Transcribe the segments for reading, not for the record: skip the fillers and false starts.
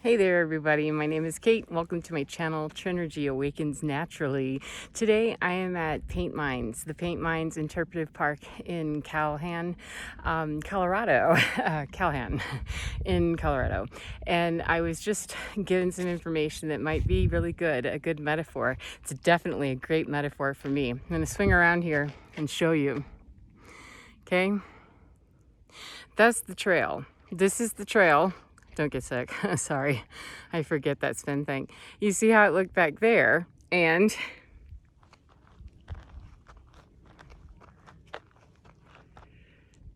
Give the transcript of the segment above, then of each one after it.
Hey there everybody, my name is Kate. Welcome to my channel, Trinergy Awakens Naturally. Today I am at Paint Mines, the Paint Mines Interpretive Park in Callahan, Colorado. Callahan in Colorado. And I was just given some information that might be really good, a good metaphor. It's definitely a great metaphor for me. I'm gonna swing around here and show you. Okay? That's the trail. This is the trail. Don't get sick. Sorry, I forget that spin thing. You see how it looked back there, and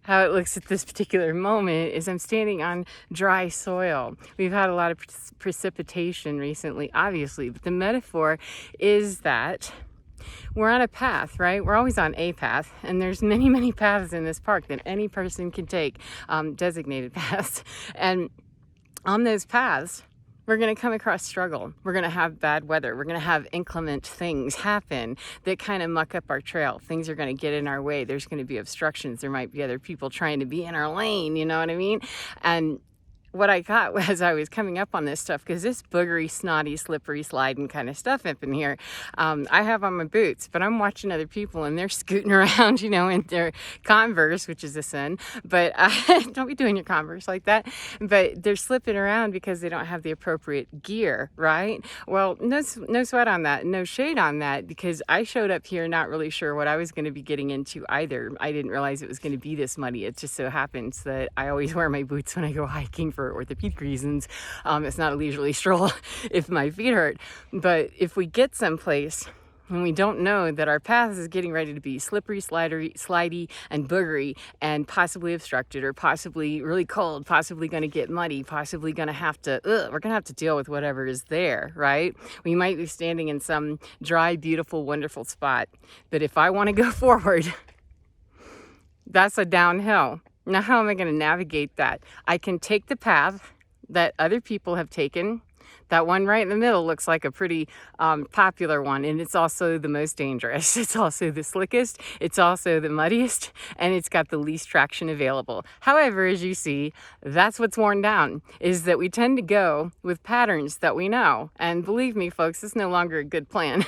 how it looks at this particular moment is I'm standing on dry soil. We've had a lot of precipitation recently, obviously, but the metaphor is that we're on a path, right? We're always on a path, and there's many, many paths in this park that any person can take, designated paths. And on those paths, we're going to come across struggle. We're going to have bad weather. We're going to have inclement things happen that kind of muck up our trail. Things are going to get in our way. There's going to be obstructions. There might be other people trying to be in our lane, you know what I mean? And what I got as I was coming up on this stuff, because this boogery, snotty, slippery, sliding kind of stuff up in here, I have on my boots, but I'm watching other people and they're scooting around, you know, in their Converse, which is a sin, but don't be doing your Converse like that. But they're slipping around because they don't have the appropriate gear, right? Well, no sweat on that, no shade on that, because I showed up here not really sure what I was going to be getting into either. I didn't realize it was going to be this muddy. It just so happens that I always wear my boots when I go hiking for orthopedic reasons. It's not a leisurely stroll if my feet hurt. But if we get someplace and we don't know that our path is getting ready to be slippery, slidey, and boogery, and possibly obstructed, or possibly really cold, possibly going to get muddy, possibly going to have to, we're going to have to deal with whatever is there, right? We might be standing in some dry, beautiful, wonderful spot. But if I want to go forward, that's a downhill. Now, how am I going to navigate that? I can take the path that other people have taken. That one right in the middle looks like a pretty popular one, and it's also the most dangerous. It's also the slickest, it's also the muddiest, and it's got the least traction available. However, as you see, that's what's worn down, is that we tend to go with patterns that we know. And believe me, folks, it's no longer a good plan.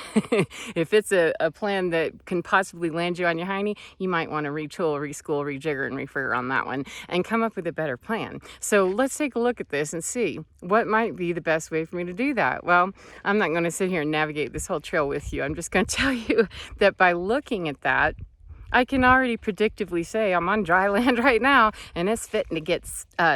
If it's a plan that can possibly land you on your hiney, you might want to retool, reschool, rejigger, and refigure on that one and come up with a better plan. So let's take a look at this and see what might be the best way for me to do that. Well, I'm not going to sit here and navigate this whole trail with you. I'm just going to tell you that by looking at that, I can already predictively say I'm on dry land right now, and it's fitting to get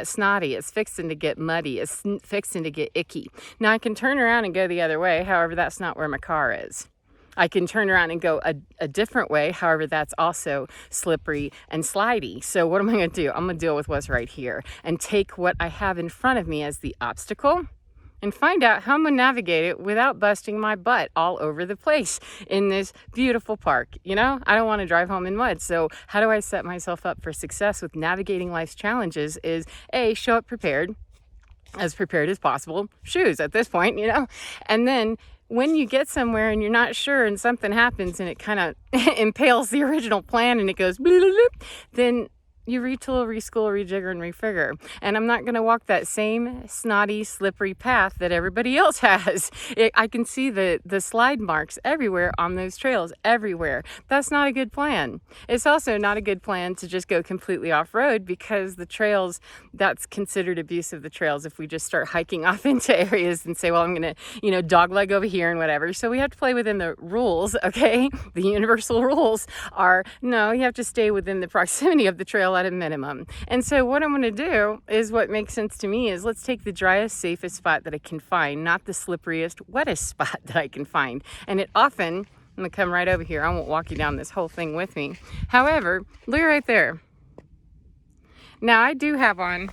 snotty, it's fixing to get muddy, it's fixing to get icky. Now I can turn around and go the other way, however that's not where my car is. I can turn around and go a different way, however that's also slippery and slidey. So what am I going to do? I'm going to deal with what's right here and take what I have in front of me as the obstacle and find out how I'm gonna navigate it without busting my butt all over the place in this beautiful park. You know, I don't want to drive home in mud. So how do I set myself up for success with navigating life's challenges is A, show up prepared as possible. Shoes at this point, you know, and then when you get somewhere and you're not sure and something happens and it kind of impales the original plan and it goes then you retool, reschool, rejigger, and refigure. And I'm not going to walk that same snotty, slippery path that everybody else has. I can see the slide marks everywhere on those trails, everywhere. That's not a good plan. It's also not a good plan to just go completely off-road, because the trails, that's considered abuse of the trails if we just start hiking off into areas and say, well, I'm going to, you know, dogleg over here and whatever. So we have to play within the rules, okay? The universal rules are, no, you have to stay within the proximity of the trail at a minimum. And so what I'm going to do is what makes sense to me is let's take the driest, safest spot that I can find, not the slipperiest, wettest spot that I can find. And it often, I'm going to come right over here. I won't walk you down this whole thing with me. However, look right there. Now I do have on,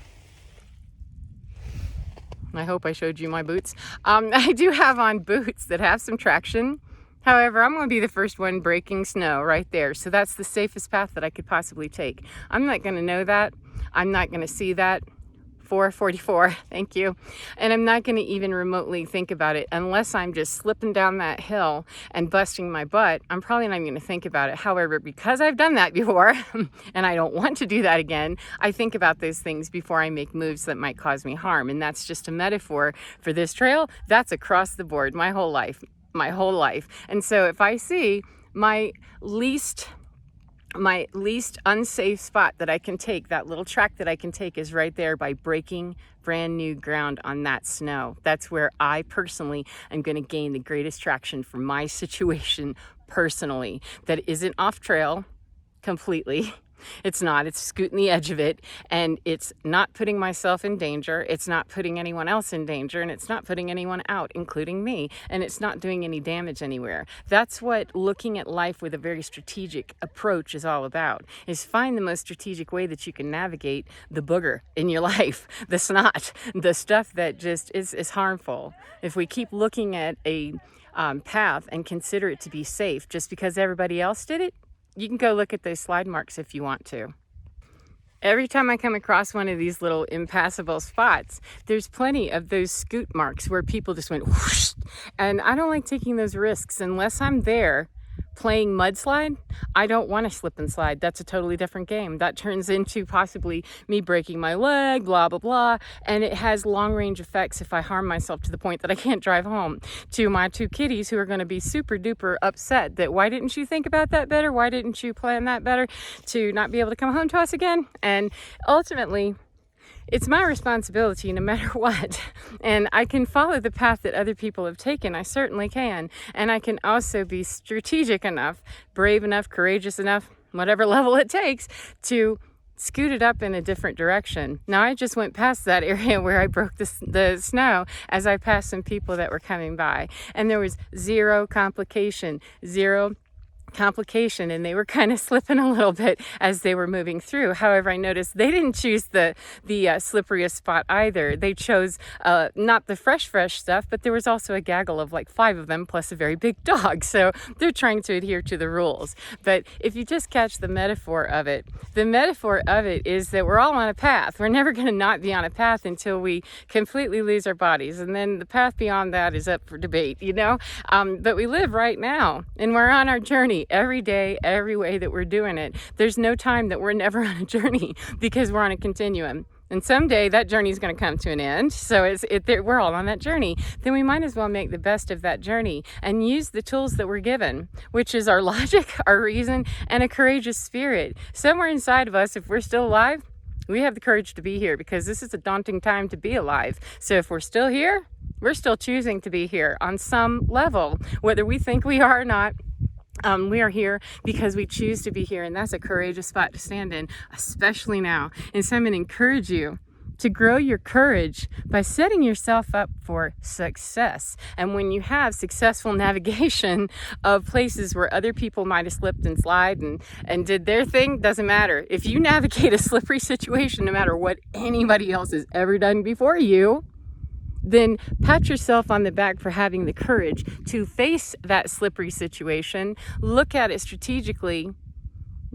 I hope I showed you my boots. I do have on boots that have some traction. However, I'm going to be the first one breaking snow right there. So that's the safest path that I could possibly take. I'm not going to know that. I'm not going to see that 444, thank you. And I'm not going to even remotely think about it unless I'm just slipping down that hill and busting my butt. I'm probably not even going to think about it. However, because I've done that before and I don't want to do that again, I think about those things before I make moves that might cause me harm. And that's just a metaphor for this trail. That's across the board, my whole life. And so if I see my least unsafe spot that I can take, that little track that I can take is right there by breaking brand new ground on that snow. That's where I personally am going to gain the greatest traction for my situation personally. That isn't off trail completely. It's not. It's scooting the edge of it, and it's not putting myself in danger. It's not putting anyone else in danger, and it's not putting anyone out, including me, and it's not doing any damage anywhere. That's what looking at life with a very strategic approach is all about, is find the most strategic way that you can navigate the booger in your life, the snot, the stuff that just is harmful. If we keep looking at a path and consider it to be safe just because everybody else did it, you can go look at those slide marks if you want to. Every time I come across one of these little impassable spots, there's plenty of those scoot marks where people just went whoosh. And I don't like taking those risks unless I'm there playing Mudslide. I don't want to slip and slide. That's a totally different game. That turns into possibly me breaking my leg, blah, blah, blah. And it has long range effects if I harm myself to the point that I can't drive home to my two kitties who are going to be super duper upset that why didn't you think about that better? Why didn't you plan that better to not be able to come home to us again? And ultimately, it's my responsibility no matter what. And I can follow the path that other people have taken. I certainly can. And I can also be strategic enough, brave enough, courageous enough, whatever level it takes, to scoot it up in a different direction. Now, I just went past that area where I broke the snow as I passed some people that were coming by. And there was zero complication, and they were kind of slipping a little bit as they were moving through. However, I noticed they didn't choose the slipperiest spot either. They chose not the fresh stuff, but there was also a gaggle of like 5 of them plus a very big dog. So they're trying to adhere to the rules. But if you just catch the metaphor of it is that we're all on a path. We're never going to not be on a path until we completely lose our bodies. And then the path beyond that is up for debate, but we live right now and we're on our journey. Every day, every way that we're doing it. There's no time that we're never on a journey because we're on a continuum. And someday that journey is going to come to an end. So we're all on that journey. Then we might as well make the best of that journey and use the tools that we're given, which is our logic, our reason, and a courageous spirit. Somewhere inside of us, if we're still alive, we have the courage to be here because this is a daunting time to be alive. So if we're still here, we're still choosing to be here on some level, whether we think we are or not. We are here because we choose to be here, and that's a courageous spot to stand in, especially now. And so I'm going to encourage you to grow your courage by setting yourself up for success. And when you have successful navigation of places where other people might have slipped and slide and did their thing, doesn't matter. If you navigate a slippery situation, no matter what anybody else has ever done before you, then pat yourself on the back for having the courage to face that slippery situation, look at it strategically,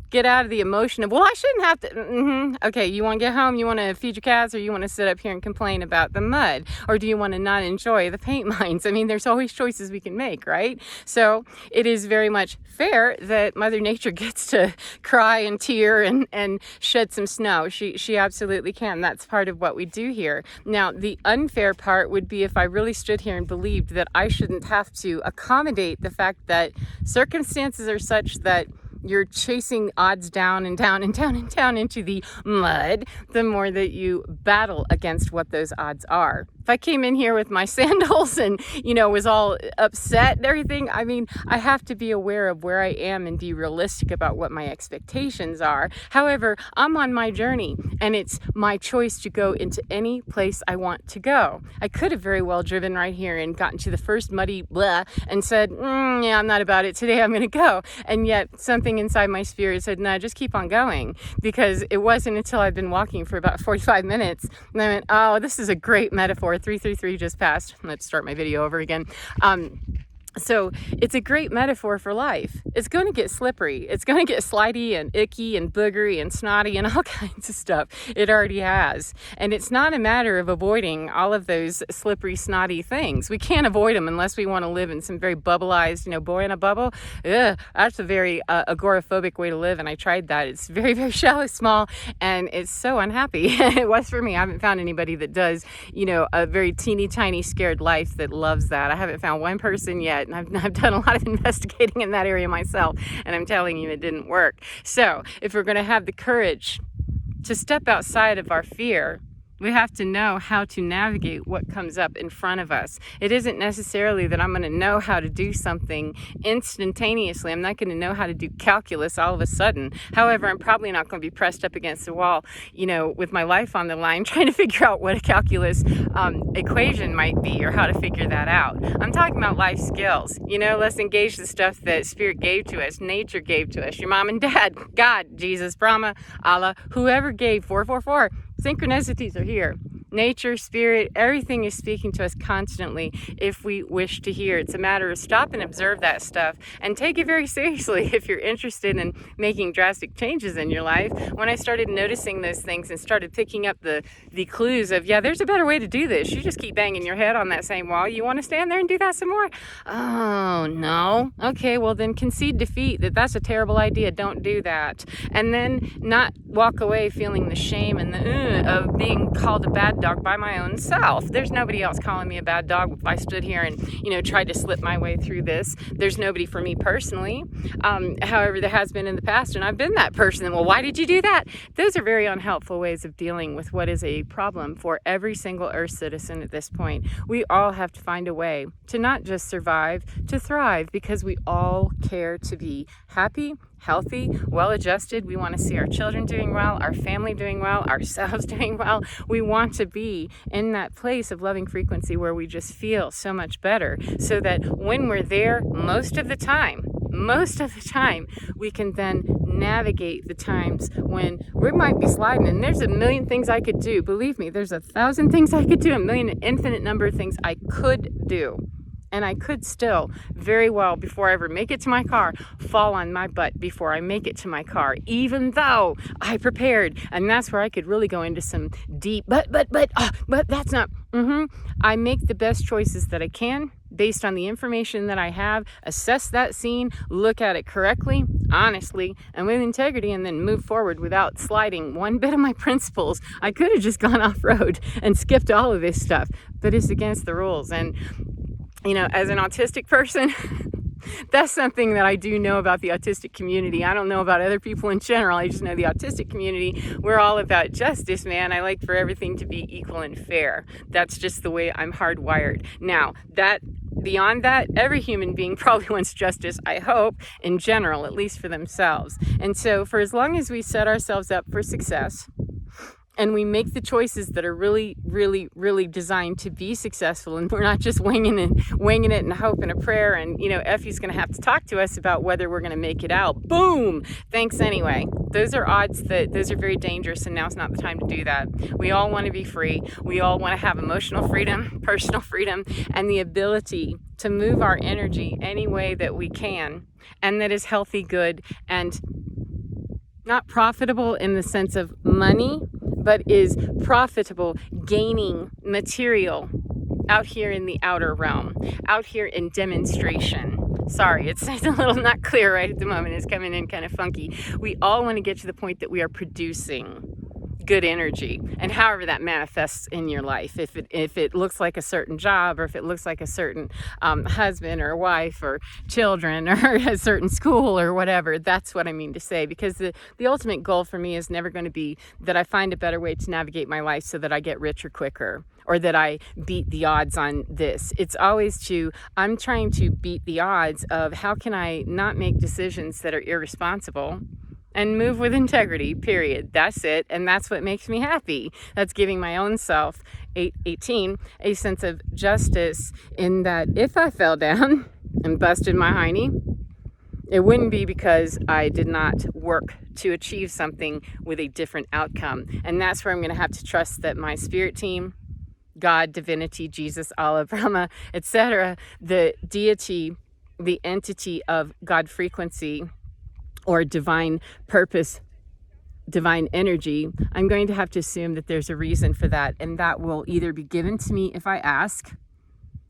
get out of the emotion of, well, I shouldn't have to. Okay, you want to get home, you want to feed your cats, or you want to sit up here and complain about the mud, or do you want to not enjoy the paint lines? I mean, there's always choices we can make, right? So it is very much fair that Mother Nature gets to cry and tear and shed some snow. She absolutely can. That's part of what we do here. Now, the unfair part would be if I really stood here and believed that I shouldn't have to accommodate the fact that circumstances are such that you're chasing odds down and down and down and down into the mud, the more that you battle against what those odds are. If I came in here with my sandals and, was all upset and everything, I mean, I have to be aware of where I am and be realistic about what my expectations are. However, I'm on my journey and it's my choice to go into any place I want to go. I could have very well driven right here and gotten to the first muddy blah and said, yeah, I'm not about it. Today I'm going to go. And yet something inside my spirit said, no, just keep on going, because it wasn't until I'd been walking for about 45 minutes and I went, oh, this is a great metaphor. 333 just passed. Let's start my video over again. So it's a great metaphor for life. It's going to get slippery. It's going to get slidey and icky and boogery and snotty and all kinds of stuff. It already has. And it's not a matter of avoiding all of those slippery, snotty things. We can't avoid them unless we want to live in some very bubbleized, boy in a bubble. Ugh, that's a very agoraphobic way to live. And I tried that. It's very, very shallow, small, and it's so unhappy. It was for me. I haven't found anybody that does, a very teeny tiny scared life that loves that. I haven't found one person yet. And I've done a lot of investigating in that area myself, and I'm telling you, it didn't work. So if we're going to have the courage to step outside of our fear, we have to know how to navigate what comes up in front of us. It isn't necessarily that I'm going to know how to do something instantaneously. I'm not going to know how to do calculus all of a sudden. However, I'm probably not going to be pressed up against the wall, with my life on the line, trying to figure out what a calculus equation might be or how to figure that out. I'm talking about life skills. Let's engage the stuff that Spirit gave to us, nature gave to us, your mom and dad, God, Jesus, Brahma, Allah, whoever gave 444. Synchronicities are here. Nature, spirit, everything is speaking to us constantly if we wish to hear. It's a matter of stop and observe that stuff and take it very seriously if you're interested in making drastic changes in your life. When I started noticing those things and started picking up the clues of, there's a better way to do this. You just keep banging your head on that same wall. You want to stand there and do that some more? Oh, no. Okay, well then concede defeat that's a terrible idea. Don't do that. And then not walk away feeling the shame and the of being called a bad dog by my own self. There's nobody else calling me a bad dog if I stood here and, tried to slip my way through this. There's nobody for me personally. However, there has been in the past, and I've been that person. Well, why did you do that? Those are very unhelpful ways of dealing with what is a problem for every single Earth citizen at this point. We all have to find a way to not just survive, to thrive, because we all care to be happy, healthy, well-adjusted. We want to see our children doing well, our family doing well, ourselves doing well. We want to be in that place of loving frequency where we just feel so much better, so that when we're there, most of the time, we can then navigate the times when we might be sliding. And there's a million things I could do. Believe me, there's 1,000 things I could do, an infinite number of things I could do. And I could still very well, before I ever make it to my car, fall on my butt before I make it to my car, even though I prepared. And that's where I could really go into some deep, but that's not, I make the best choices that I can based on the information that I have, assess that scene, look at it correctly, honestly, and with integrity, and then move forward without sliding one bit of my principles. I could have just gone off-road and skipped all of this stuff, but it's against the rules. And as an autistic person, that's something that I do know about the autistic community. I don't know about other people in general. I just know the autistic community. We're all about justice, man. I like for everything to be equal and fair. That's just the way I'm hardwired. Now, beyond that, every human being probably wants justice, I hope, in general, at least for themselves. And so for as long as we set ourselves up for success, and we make the choices that are really, really, really designed to be successful, and we're not just winging it and hope and a prayer, and Effie's going to have to talk to us about whether we're going to make it out. Boom! Thanks anyway. Those are odds those are very dangerous, and now's not the time to do that. We all want to be free. We all want to have emotional freedom, personal freedom, and the ability to move our energy any way that we can, and that is healthy, good, and not profitable in the sense of money, but is profitable, gaining material out here in the outer realm, out here in demonstration. Sorry, it's a little not clear right at the moment. It's coming in kind of funky. We all want to get to the point that we are producing good energy, and however that manifests in your life, if it looks like a certain job, or if it looks like a certain husband or wife or children or a certain school or whatever, that's what I mean to say. Because the ultimate goal for me is never going to be that I find a better way to navigate my life so that I get richer quicker, or that I beat the odds on this. It's always I'm trying to beat the odds of how can I not make decisions that are irresponsible and move with integrity, period. That's it. And that's what makes me happy. That's giving my own self, 18, a sense of justice, in that if I fell down and busted my hiney, it wouldn't be because I did not work to achieve something with a different outcome. And that's where I'm going to have to trust that my spirit team, God, divinity, Jesus, Allah, Brahma, etc., the deity the entity of God frequency or divine purpose, divine energy, I'm going to have to assume that there's a reason for that, and that will either be given to me if I ask,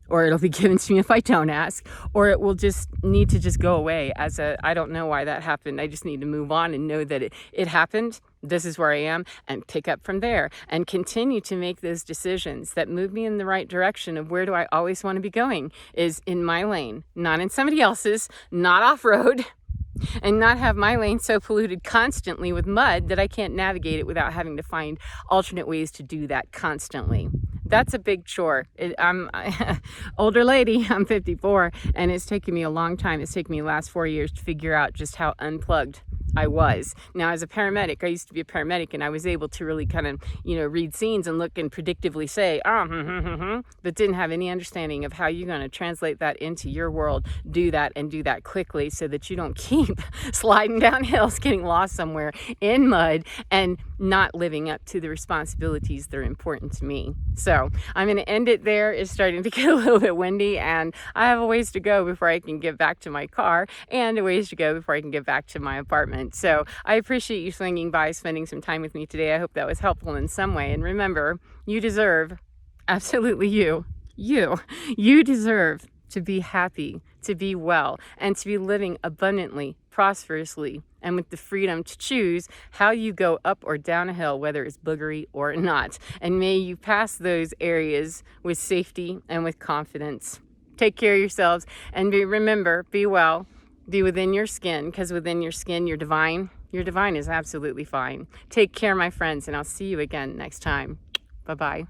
or it'll be given to me if I don't ask, or it will just need to just go away as a, I don't know why that happened. I just need to move on and know that it happened. This is where I am, and pick up from there and continue to make those decisions that move me in the right direction of where do I always want to be going, is in my lane, not in somebody else's, not off-road, and not have my lane so polluted constantly with mud that I can't navigate it without having to find alternate ways to do that constantly. That's a big chore. I'm older lady, I'm 54, and it's taken me a long time. It's taken me the last 4 years to figure out just how unplugged I was. Now, as a paramedic, I used to be a paramedic, and I was able to really kind of, read scenes and look and predictively say, but didn't have any understanding of how you're going to translate that into your world, do that and do that quickly so that you don't keep sliding down hills, getting lost somewhere in mud, and not living up to the responsibilities that are important to me. So I'm going to end it there. It's starting to get a little bit windy, and I have a ways to go before I can get back to my car, and a ways to go before I can get back to my apartment. So I appreciate you swinging by, spending some time with me today. I hope that was helpful in some way. And remember, you deserve, absolutely you deserve to be happy, to be well, and to be living abundantly, prosperously, and with the freedom to choose how you go up or down a hill, whether it's boogery or not. And may you pass those areas with safety and with confidence. Take care of yourselves, and remember, be well, be within your skin, because within your skin, you're divine. Your divine is absolutely fine. Take care, my friends, and I'll see you again next time. Bye-bye.